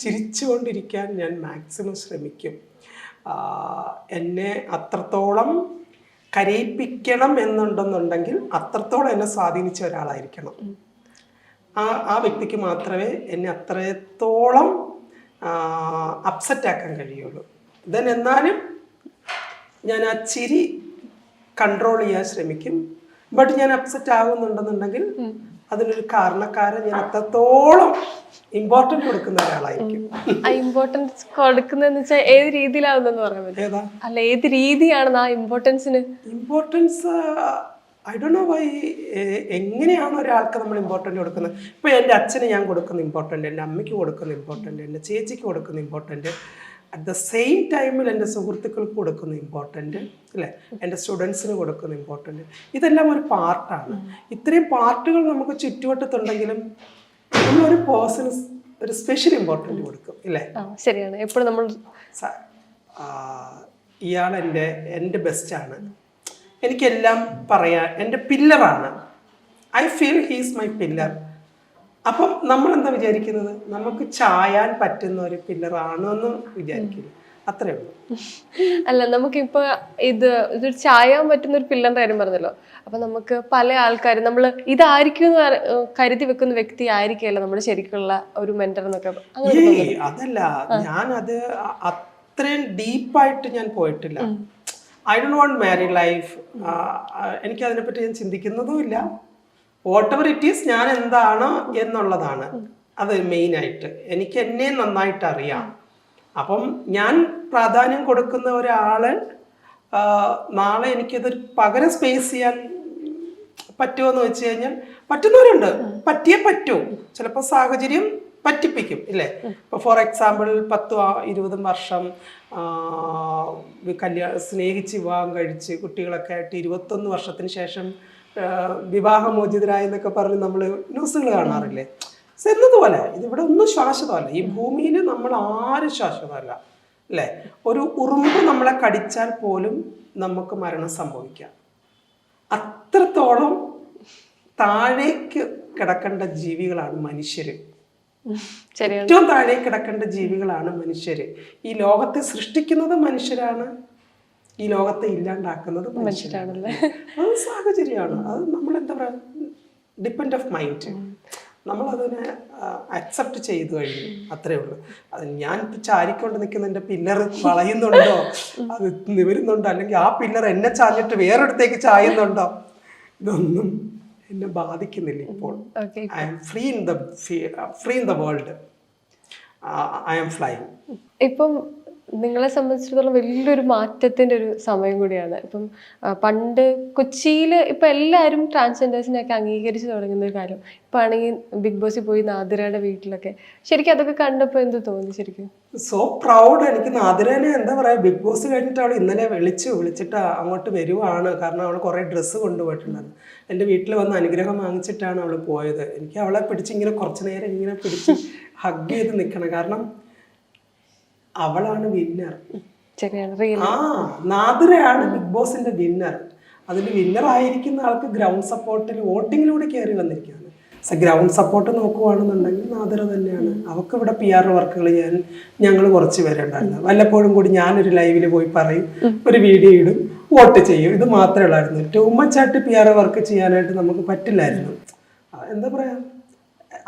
ചിരിച്ചുകൊണ്ടിരിക്കാൻ ഞാൻ മാക്സിമം ശ്രമിക്കും. എന്നെ അത്രത്തോളം കരയിപ്പിക്കണം എന്നുണ്ടെന്നുണ്ടെങ്കിൽ അത്രത്തോളം എന്നെ സ്വാധീനിച്ച ഒരാളായിരിക്കണം. ആ വ്യക്തിക്ക് മാത്രമേ എന്നെ അത്രത്തോളം അപ്സെറ്റ് ആക്കാൻ കഴിയുള്ളൂ. എന്നാലും ഞാൻ ആ ചിരി കൺട്രോൾ ചെയ്യാൻ ശ്രമിക്കും. ബട്ട് ഞാൻ അപ്സെറ്റ് ആകുന്നുണ്ടെന്നുണ്ടെങ്കിൽ അതിനൊരു കാരണക്കാരൻ ഞാൻ അത്രത്തോളം ഇമ്പോർട്ടൻസ് കൊടുക്കുന്ന ഒരാളായിരിക്കും. ഇമ്പോർട്ടൻസ് കൊടുക്കുന്നതെന്ന് വെച്ചാൽ ഏത് രീതിയിലാവുന്നെന്ന് പറയാൻ പറ്റും? അല്ല, ഏത് രീതിയാണ് ആ ഇമ്പോർട്ടൻസിന്? Importance I don't know why. എങ്ങനെയാണ് ഒരാൾക്ക് നമ്മൾ ഇമ്പോർട്ടൻ്റ് കൊടുക്കുന്നത്? ഇപ്പോൾ എൻ്റെ അച്ഛന് ഞാൻ കൊടുക്കുന്ന ഇമ്പോർട്ടൻ്റ്, എൻ്റെ അമ്മയ്ക്ക് കൊടുക്കുന്ന ഇമ്പോർട്ടൻ്റ്, എൻ്റെ ചേച്ചിക്ക് കൊടുക്കുന്ന ഇമ്പോർട്ടൻ്റ്, അറ്റ് ദ സെയിം ടൈമിൽ എൻ്റെ സുഹൃത്തുക്കൾക്ക് കൊടുക്കുന്ന ഇമ്പോർട്ടൻ്റ്, അല്ലേ, എൻ്റെ സ്റ്റുഡൻസിന് കൊടുക്കുന്ന ഇമ്പോർട്ടൻ്റ്, ഇതെല്ലാം ഒരു പാർട്ടാണ്. ഇത്രയും പാർട്ടുകൾ നമുക്ക് ചുറ്റുവട്ടത്തുണ്ടെങ്കിലും നമ്മളൊരു പേഴ്സണ് ഒരു സ്പെഷ്യൽ ഇമ്പോർട്ടൻ്റ് കൊടുക്കും, ഇല്ലേ? ശരിയാണ്. എപ്പോഴും നമ്മൾ ഇയാൾ എൻ്റെ ബെസ്റ്റാണ്, എനിക്കെല്ലാം പറയാൻ, എൻ്റെ പില്ലറാണ്, I feel he's my pillar. അപ്പം നമ്മളെന്താ വിചാരിക്കുന്നത്? നമുക്ക് ചായാൻ പറ്റുന്ന ഒരു പില്ലറാണോ എന്ന് വിചാരിക്കുന്നു, അത്രേ ഉള്ളൂ. അല്ല, നമുക്കിപ്പോ ഇത് ചായാൻ പറ്റുന്ന ഒരു പില്ലറിന്റെ കാര്യം പറഞ്ഞല്ലോ. അപ്പൊ നമുക്ക് പല ആൾക്കാരും നമ്മൾ ഇതായിരിക്കും കരുതി വെക്കുന്ന വ്യക്തി ആയിരിക്കുമല്ലോ നമ്മുടെ ശരിക്കുള്ള ഒരു മെന്റർ എന്നൊക്കെ. അതല്ല, ഞാനത് അത്രയും ഡീപ്പായിട്ട് ഞാൻ പോയിട്ടില്ല. I don't want married life. എനിക്കതിനെപ്പറ്റി ഞാൻ ചിന്തിക്കുന്നതുമില്ല. വാട്ട് എവർ ഇറ്റ് ഈസ്, ഞാൻ എന്താണ് എന്നുള്ളതാണ് അത് മെയിനായിട്ട്. എനിക്ക് എന്നെ നന്നായിട്ട് അറിയാം. അപ്പം ഞാൻ പ്രാധാന്യം കൊടുക്കുന്ന ഒരാള് നാളെ എനിക്കതൊരു പകരം സ്പേസ് ചെയ്യാൻ പറ്റുമോ എന്ന് വെച്ച് കഴിഞ്ഞാൽ പറ്റുന്നവരുണ്ട്, പറ്റിയേ പറ്റൂ. ചിലപ്പോൾ സാഹചര്യം പറ്റിപ്പിക്കും, ഇല്ലേ? ഇപ്പോൾ ഫോർ എക്സാമ്പിൾ 10-20 വർഷം സ്നേഹിച്ച് വിവാഹം കഴിച്ച് കുട്ടികളൊക്കെ ആയിട്ട് 21 വർഷത്തിന് ശേഷം വിവാഹമോചിതരായി എന്നൊക്കെ പറഞ്ഞ് നമ്മൾ ന്യൂസുകൾ കാണാറില്ലേ? എന്നതുപോലെ ഇതിവിടെ ഒന്നും ശാശ്വതമല്ല. ഈ ഭൂമിയിൽ നമ്മൾ ആരും ശാശ്വതമല്ല, അല്ലേ? ഒരു ഉറുമ്പ് നമ്മളെ കടിച്ചാൽ പോലും നമുക്ക് മരണം സംഭവിക്കാം. അത്രത്തോളം താഴേക്ക് കിടക്കേണ്ട ജീവികളാണ് മനുഷ്യര്. ഏറ്റവും താഴേക്ക് കിടക്കേണ്ട ജീവികളാണ് മനുഷ്യര്. ഈ ലോകത്തെ സൃഷ്ടിക്കുന്നത് മനുഷ്യരാണ്, ഈ ലോകത്തെ ഇല്ലാണ്ടാക്കുന്നത് മനുഷ്യരാണല്ലേ. അത് സാഹചര്യമാണ്. അത് നമ്മൾ എന്താ പറയുക, ഡിപ്പെൻഡ് ഓഫ് മൈൻഡ്. നമ്മളതിനെ അക്സെപ്റ്റ് ചെയ്തു കഴിഞ്ഞു, അത്രേ ഉള്ളൂ. അത് ഞാൻ ചാരിക്കൊണ്ട് നിൽക്കുന്ന എൻ്റെ പില്ലർ വളയുന്നുണ്ടോ, അത് നിവരുന്നുണ്ടോ, അല്ലെങ്കിൽ ആ പില്ലർ എന്നെ ചാഞ്ഞിട്ട് വേറൊരിടത്തേക്ക് ചായുന്നുണ്ടോ, ഇതൊന്നും എന്നെ ബാധിക്കുന്നില്ല ഇപ്പോൾ. I am free in the world. I am flying. ഇപ്പം നിങ്ങളെ സംബന്ധിച്ചിടത്തോളം വലിയൊരു മാറ്റത്തിൻ്റെ ഒരു സമയം കൂടിയാണ്. ഇപ്പം പണ്ട് കൊച്ചിയിൽ ഇപ്പം എല്ലാവരും ട്രാൻസ്ജെൻഡേഴ്സിനെയൊക്കെ അംഗീകരിച്ച് തുടങ്ങുന്ന ഒരു കാര്യം. ഇപ്പം ആണെങ്കിൽ ബിഗ് ബോസിൽ പോയി നാദിരയുടെ വീട്ടിലൊക്കെ ശരിക്കും അതൊക്കെ കണ്ടപ്പോൾ എന്ത് തോന്നി? ശരിക്കും സോ പ്രൗഡ്. എനിക്ക് നാദിരനെ എന്താ പറയുക, ബിഗ് ബോസ് കഴിഞ്ഞിട്ട് അവൾ ഇന്നലെ വിളിച്ചിട്ട് അങ്ങോട്ട് വരുവാണ്. കാരണം അവൾ കുറേ ഡ്രസ്സ് കൊണ്ടുപോയിട്ടുണ്ടായിരുന്നു. എൻ്റെ വീട്ടിൽ വന്ന് അനുഗ്രഹം വാങ്ങിച്ചിട്ടാണ് അവൾ പോയത്. എനിക്ക് അവളെ പിടിച്ച് ഇങ്ങനെ കുറച്ച് നേരം ഇങ്ങനെ പിടിച്ച് ഹഗ് ചെയ്ത് നിൽക്കണം. കാരണം അവളാണ് വിന്നർ. നാദിരയാണ് ബിഗ് ബോസിന്റെ വിന്നർ. അതിൽ വിന്നർ ആയിരിക്കുന്ന ആൾക്ക് ഗ്രൗണ്ട് സപ്പോർട്ടിൽ വോട്ടിങ്ങിലൂടെ കയറി വന്നിരിക്കുകയാണ്. ഗ്രൗണ്ട് സപ്പോർട്ട് നോക്കുവാണെന്നുണ്ടെങ്കിൽ നാദിര തന്നെയാണ്. അവർക്ക് ഇവിടെ PR വർക്കുകൾ ചെയ്യാൻ ഞങ്ങൾ കുറച്ച് പേരുണ്ടായിരുന്നു. വല്ലപ്പോഴും കൂടി ഞാനൊരു ലൈവിൽ പോയി പറയും, ഒരു വീഡിയോ ഇടും, വോട്ട് ചെയ്യും. ഇത് മാത്രമേ ഉള്ളായിരുന്നു. ടൂ മച്ച് ആയിട്ട് PR വർക്ക് ചെയ്യാനായിട്ട് നമുക്ക് പറ്റില്ലായിരുന്നു. എന്താ പറയാ,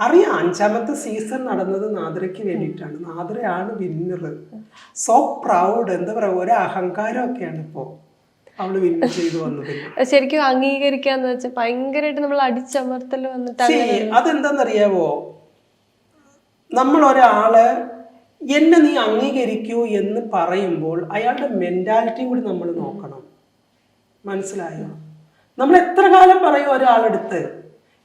അറിയാം 5ാമത്തെ സീസൺ നടന്നത് നാദിരയ്ക്ക് വേണ്ടിയിട്ടാണ്. നാദിരയാണ് വിന്നർ. So proud. എന്താ പറയാ, ഒരു അഹങ്കാരമൊക്കെയാണ് ഇപ്പോൾ അവള് വിന്നർ ചെയ്തു വന്നത്. ശരിക്കും അംഗീകരിക്കാന്ന് വെച്ചാൽ ഭയങ്കരമായിട്ട് നമ്മൾ അടിച്ചമർത്തൽ വന്നിട്ട്. അതെന്താന്നറിയാവോ, നമ്മൾ ഒരാള് എന്നെ നീ അംഗീകരിക്കൂ എന്ന് പറയുമ്പോൾ അയാളുടെ മെന്റാലിറ്റിയും കൂടി നമ്മൾ നോക്കണം. മനസ്സിലായോ? നമ്മൾ എത്ര കാലം പറയും ഒരാളെടുത്ത്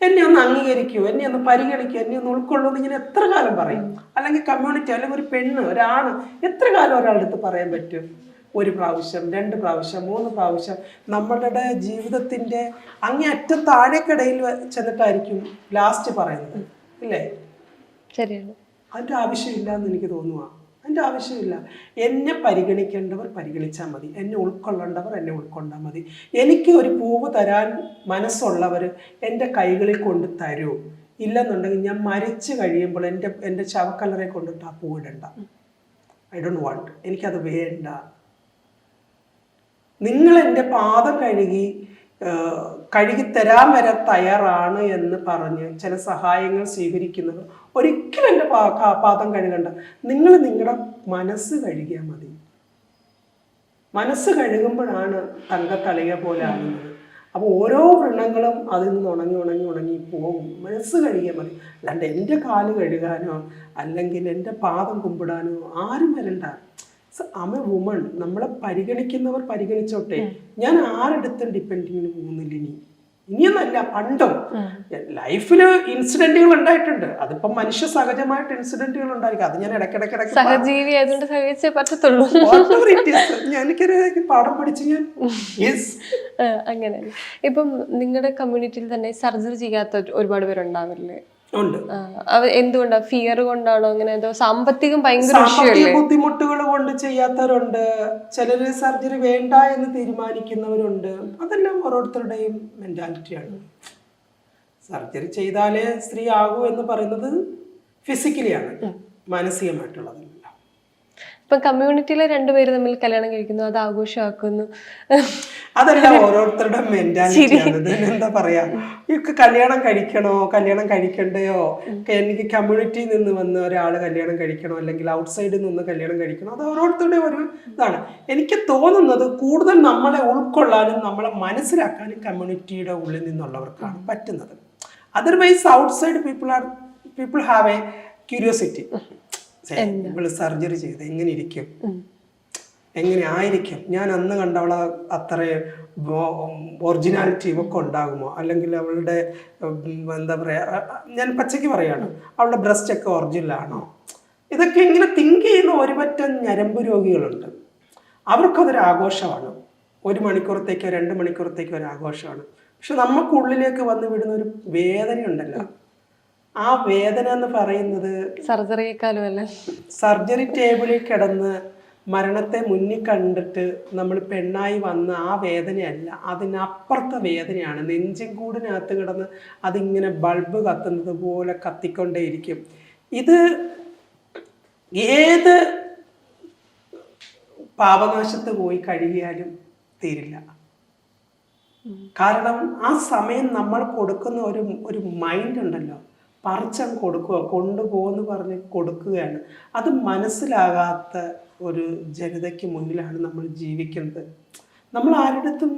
എന്നെ ഒന്ന് അംഗീകരിക്കൂ, എന്നെ ഒന്ന് പരിഗണിക്കൂ, എന്നെ ഒന്ന് ഉൾക്കൊള്ളൂ എന്ന് ഇങ്ങനെ എത്ര കാലം പറയും? അല്ലെങ്കിൽ കമ്മ്യൂണിറ്റി, അല്ലെങ്കിൽ ഒരു പെണ്ണ്, ഒരാണ് എത്ര കാലം ഒരാളെടുത്ത് പറയാൻ പറ്റും? 1 പ്രാവശ്യം, 2 പ്രാവശ്യം, 3 പ്രാവശ്യം. നമ്മളുടെ ജീവിതത്തിൻ്റെ അങ്ങേയറ്റം താഴേക്കിടയിൽ ചെന്നിട്ടായിരിക്കും ലാസ്റ്റ് പറയുന്നത്, ഇല്ലേ? ശരിയാണ്. അതിൻ്റെ ആവശ്യമില്ല എന്ന് എനിക്ക് തോന്നുക. അതിൻ്റെ ആവശ്യമില്ല. എന്നെ പരിഗണിക്കേണ്ടവർ പരിഗണിച്ചാൽ മതി, എന്നെ ഉൾക്കൊള്ളേണ്ടവർ എന്നെ ഉൾക്കൊണ്ടാൽ മതി. എനിക്ക് ഒരു പൂവ് തരാൻ മനസ്സുള്ളവർ എൻ്റെ കൈകളിൽ കൊണ്ട് തരൂ. ഇല്ലെന്നുണ്ടെങ്കിൽ ഞാൻ മരിച്ചു കഴിയുമ്പോൾ എൻ്റെ ശവക്കല്ലറെ കൊണ്ടിട്ട് ആ പൂവിടണ്ട. ഐ ഡോണ്ട് വാണ്ട്, എനിക്കത് വേണ്ട. നിങ്ങൾ എൻ്റെ പാദം കഴുകി തരാൻ വരെ തയ്യാറാണ് എന്ന് പറഞ്ഞ് ചില സഹായങ്ങൾ സ്വീകരിക്കുന്നവർ ഒരിക്കലും എൻ്റെ പാദം കഴുകണ്ട. നിങ്ങൾ നിങ്ങളുടെ മനസ്സ് കഴുകിയാൽ മതി. മനസ്സ് കഴുകുമ്പോഴാണ് തങ്കത്തളിക പോലെ ആകുന്നത്. അപ്പോൾ ഓരോ വ്രണങ്ങളും അതിൽ നിന്ന് ഉണങ്ങി പോകും. മനസ്സ് കഴുകിയാൽ മതി. അല്ലാണ്ട് എൻ്റെ കാല് കഴുകാനോ അല്ലെങ്കിൽ എൻ്റെ പാദം കുമ്പിടാനോ ആരും വരണ്ട. Am a woman. നമ്മളെ പരിഗണിക്കുന്നവർ പരിഗണിച്ചോട്ടെ. ഞാൻ ആരെടുത്തും ഡിപ്പെൻഡിങ്ങിന് പോകുന്നില്ല. ഇനിയൊന്നല്ല, പണ്ടും ലൈഫിൽ ഇൻസിഡന്റുകൾ ഉണ്ടായിട്ടുണ്ട്. അതിപ്പം മനുഷ്യ സഹജമായിട്ട് ഇൻസിഡന്റുകൾ ഉണ്ടായിരിക്കും. അത് ഞാൻ ഇടയ്ക്കിടയ്ക്ക് സഹജീവി ആയതുകൊണ്ട് സഹിച്ചേ പറ്റത്തുള്ളൂ. എനിക്കൊരു പാഠം പഠിച്ച് ഞാൻ അങ്ങനെ. ഇപ്പം നിങ്ങളുടെ കമ്മ്യൂണിറ്റിയിൽ തന്നെ സർജറി ചെയ്യാത്ത ഒരുപാട് പേരുണ്ടാവില്ലേ? ഉണ്ട്. എന്തുകൊണ്ടാ? ഫിയർ കൊണ്ടാണോ? അങ്ങനെ അതോ സാമ്പത്തികം ഭയങ്കര ബുദ്ധിമുട്ടുകൾ കൊണ്ട് ചെയ്യാത്തവരുണ്ട്. ചിലര് സർജറി വേണ്ട എന്ന് തീരുമാനിക്കുന്നവരുണ്ട്. അതെല്ലാം ഓരോരുത്തരുടെയും മെന്റാലിറ്റിയാണ്. സർജറി ചെയ്താലേ സ്ത്രീ ആകൂ എന്ന് പറയുന്നത് ഫിസിക്കലിയാണ്, മാനസികമായിട്ടുള്ളതല്ല. ഇപ്പൊ കമ്മ്യൂണിറ്റിയിലെ രണ്ടുപേര് തമ്മിൽ കല്യാണം കഴിക്കുന്നു, അത് ആഘോഷമാക്കുന്നു. അതെല്ലാം ഓരോരുത്തരുടെ മെന്റാലിറ്റിയാണ്. എന്താ പറയാ, കല്യാണം കഴിക്കണോ കല്യാണം കഴിക്കണ്ടയോ, എനിക്ക് കമ്മ്യൂണിറ്റിയിൽ നിന്ന് വന്ന് ഒരാൾ കല്യാണം കഴിക്കണോ അല്ലെങ്കിൽ ഔട്ട്സൈഡിൽ നിന്ന് കല്യാണം കഴിക്കണോ, അത് ഓരോരുത്തരുടെ ഒരു ഇതാണ്. എനിക്ക് തോന്നുന്നത് കൂടുതൽ നമ്മളെ ഉൾക്കൊള്ളാനും നമ്മളെ മനസ്സിലാക്കാനും കമ്മ്യൂണിറ്റിയുടെ ഉള്ളിൽ നിന്നുള്ളവർക്കാണ് പറ്റുന്നത്. Otherwise outside people have A curiosity. ഇവള് സർജറി ചെയ്ത് എങ്ങനെ ഇരിക്കും, എങ്ങനെ ആയിരിക്കും, ഞാൻ അന്ന് കണ്ടവളെ അത്ര ഒറിജിനാലിറ്റി ഒക്കെ ഉണ്ടാകുമോ, അല്ലെങ്കിൽ അവളുടെ എന്താ പറയുക, ഞാൻ പച്ചയ്ക്ക് പറയാണ്, അവളുടെ ബ്രസ്റ്റ് ഒക്കെ ഒറിജിനലാണോ, ഇതൊക്കെ ഇങ്ങനെ തിങ്ക് ചെയ്യുന്ന ഒരുപറ്റം ഞരമ്പ് രോഗികളുണ്ട്. അവർക്കതൊരു ആഘോഷമാണ്. 1 മണിക്കൂറത്തേക്കോ 2 മണിക്കൂറത്തേക്കോ ഒരു ആഘോഷമാണ്. പക്ഷെ നമുക്കുള്ളിലേക്ക് വന്ന് വിടുന്ന ഒരു വേദനയുണ്ടല്ലോ, ആ വേദന എന്ന് പറയുന്നത് സർജറിയേക്കാളും അല്ല. സർജറി ടേബിളിൽ കിടന്ന് മരണത്തെ മുന്നിൽ കണ്ടിട്ട് നമ്മൾ പെണ്ണായി വന്ന ആ വേദനയല്ല, അതിനപ്പുറത്തെ വേദനയാണ്. നെഞ്ചും കൂടിനകത്ത് കിടന്ന് അതിങ്ങനെ ബൾബ് കത്തുന്നത് പോലെ കത്തിക്കൊണ്ടേയിരിക്കും. ഇത് ഏത് പാപനാശത്ത് പോയി കഴുകിയാലും തീരില്ല. കാരണം ആ സമയം നമ്മൾ കൊടുക്കുന്ന ഒരു മൈൻഡ് ഉണ്ടല്ലോ, പറിച്ചങ്ങ് കൊടുക്കുക, കൊണ്ടുപോകുമെന്ന് പറഞ്ഞ് കൊടുക്കുകയാണ്. അത് മനസ്സിലാകാത്ത ഒരു ജനതയ്ക്ക് മുന്നിലാണ് നമ്മൾ ജീവിക്കുന്നത്. നമ്മൾ ആരുടെടുത്തും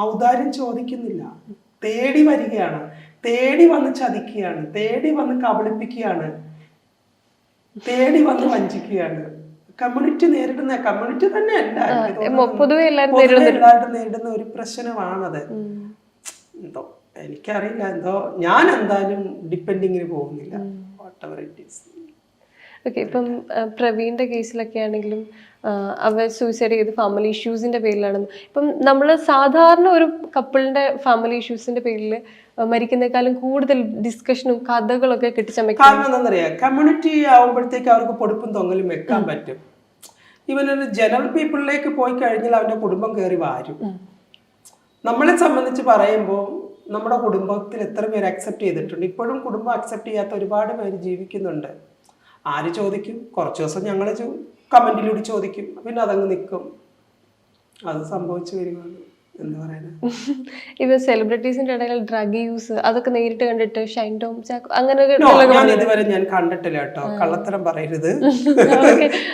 ഔദാര്യം ചോദിക്കുന്നില്ല, തേടി വരികയാണ്, തേടി വന്ന് ചതിക്കുകയാണ്, തേടി വന്ന് കബളിപ്പിക്കുകയാണ്, തേടി വന്ന് വഞ്ചിക്കുകയാണ്. കമ്മ്യൂണിറ്റി തന്നെയല്ല, പൊതുവെ എല്ലാവരും നേരിടുന്ന ഒരു പ്രശ്നമാണത്. എന്തോ എനിക്കറിയില്ല, ഞാൻ എന്തായാലും ഡിപ്പെൻഡിങ്ങിന് പോകുന്നില്ല. ഓക്കെ. ഇപ്പം പ്രവീണിന്റെ കേസിലൊക്കെ ആണെങ്കിലും അവർ സൂയിസൈഡ് ചെയ്ത് ഫാമിലി ഇഷ്യൂസിന്റെ പേരിലാണെന്ന്. ഇപ്പം നമ്മൾ സാധാരണ ഒരു കപ്പിളിന്റെ ഫാമിലി ഇഷ്യൂസിന്റെ പേരിൽ മരിക്കുന്നേക്കാളും കൂടുതൽ ഡിസ്കഷനും കഥകളൊക്കെ കെട്ടിച്ചമയ്ക്കും. കാരണം എന്താണെന്നറിയാം, കമ്മ്യൂണിറ്റി ആവുമ്പോഴത്തേക്ക് അവർക്ക് പൊടുപ്പും തൊങ്ങലും വെക്കാൻ പറ്റും. ഇവനൊരു ജനറൽ പീപ്പിളിലേക്ക് പോയി കഴിഞ്ഞാൽ അവന്റെ കുടുംബം കയറി വാരും. നമ്മളെ സംബന്ധിച്ച് പറയുമ്പോൾ നമ്മുടെ കുടുംബത്തിൽ എത്ര പേര് അക്സെപ്റ്റ് ചെയ്തിട്ടുണ്ട്? ഇപ്പോഴും കുടുംബം അക്സെപ്റ്റ് ചെയ്യാത്ത ഒരുപാട് പേര് ജീവിക്കുന്നുണ്ട്. ആര് ചോദിക്കും? കുറച്ച് ദിവസം ഞങ്ങൾ കമന്റിലൂടെ ചോദിക്കും, പിന്നെ അതങ്ങ് നിൽക്കും. അത് സംഭവിച്ചു വരുവാണ്. എന്താ പറയാ, ഇവ സെലിബ്രിറ്റീസിന്റെ ഇടയിൽ ഡ്രഗ് യൂസ് അതൊക്കെ നേരിട്ട് കണ്ടിട്ട് ഷൈൻ ടോം ചാക്കോ അങ്ങനെ ഞാൻ ഇതുവരെ ഞാൻ കണ്ടിട്ടില്ല കേട്ടോ, കള്ളത്തരം പറയരുത്.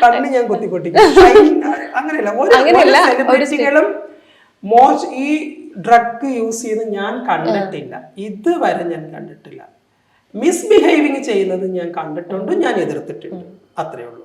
കണ്ണ് ഞാൻ കുത്തിപ്പൊട്ടിക്കും. അങ്ങനെയല്ല, സെലിബ്രിറ്റികളും ഈ ഡ്രഗ് യൂസ് ചെയ്ത് ഞാൻ കണ്ടിട്ടില്ല, ഇതുവരെ ഞാൻ കണ്ടിട്ടില്ല. മിസ്ബിഹേവിങ് ചെയ്യുന്നത് ഞാൻ കണ്ടിട്ടുണ്ട്, ഞാൻ എതിർത്തിട്ടുണ്ട്, അത്രേ ഉള്ളൂ.